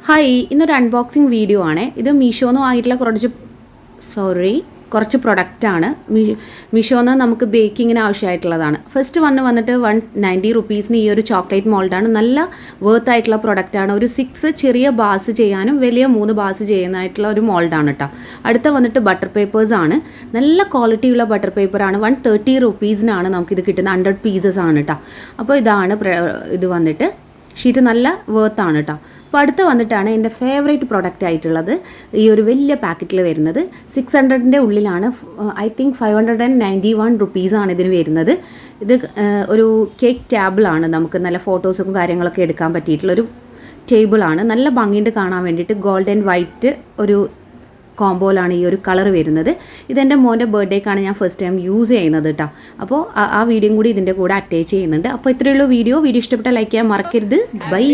Hi, ഇന്നൊരു unboxing video ആണ്. ഇത് മീഷോന്ന് വാങ്ങിയിട്ടുള്ള കുറച്ച് പ്രൊഡക്റ്റാണ്. മീഷോന്ന് നമുക്ക് ബേക്കിങ്ങിന് ആവശ്യമായിട്ടുള്ളതാണ്. ഫസ്റ്റ് വന്നിട്ട് 190 റുപ്പീസിന് ഈ ഒരു ചോക്ലേറ്റ് മോൾഡാണ്. നല്ല വർത്ത് ആയിട്ടുള്ള പ്രൊഡക്റ്റാണ്. ഒരു 6 ചെറിയ ബാസ് ചെയ്യാനും വലിയ 3 ബാസ് ചെയ്യുന്നതായിട്ടുള്ള ഒരു മോൾഡാണ് കേട്ടോ. അടുത്ത വന്നിട്ട് ബട്ടർ പേപ്പേഴ്സാണ്. നല്ല ക്വാളിറ്റിയുള്ള ബട്ടർ പേപ്പറാണ്. 130 റുപ്പീസിനാണ് നമുക്കിത് കിട്ടുന്നത്. 100 പീസസ് ആണ് കേട്ടോ. അപ്പോൾ ഇതാണ് ഇത് വന്നിട്ട് ഷീറ്റ് നല്ല വർത്താണ് കേട്ടോ. അപ്പോൾ അടുത്ത് വന്നിട്ടാണ് എൻ്റെ ഫേവറേറ്റ് പ്രൊഡക്റ്റ് ആയിട്ടുള്ളത്. ഈ ഒരു വലിയ പാക്കറ്റിൽ വരുന്നത് 600ൻ്റെ ഉള്ളിലാണ്. ഐ തിങ്ക് 591 റുപ്പീസാണ് ഇതിന് വരുന്നത്. ഇത് ഒരു കേക്ക് ടേബിളാണ്. നമുക്ക് നല്ല ഫോട്ടോസും കാര്യങ്ങളൊക്കെ എടുക്കാൻ പറ്റിയിട്ടുള്ളൊരു ടേബിളാണ്. നല്ല ഭംഗിയുണ്ട് കാണാൻ വേണ്ടിയിട്ട്. ഗോൾഡ് ആൻഡ് വൈറ്റ് ഒരു കോംബോയിലാണ് ഈ ഒരു കളർ വരുന്നത്. ഇതെൻ്റെ മോൻ്റെ ബർത്ത്ഡേക്കാണ് ഞാൻ ഫസ്റ്റ് ടൈം യൂസ് ചെയ്യുന്നത് കേട്ടോ. അപ്പോൾ ആ വീഡിയോയും കൂടി ഇതിൻ്റെ കൂടെ അറ്റാച്ച് ചെയ്യുന്നുണ്ട്. അപ്പോൾ ഇത്രയുള്ള വീഡിയോ ഇഷ്ടപ്പെട്ടാൽ ലൈക്ക് ചെയ്യാൻ മറക്കരുത്. ബൈ.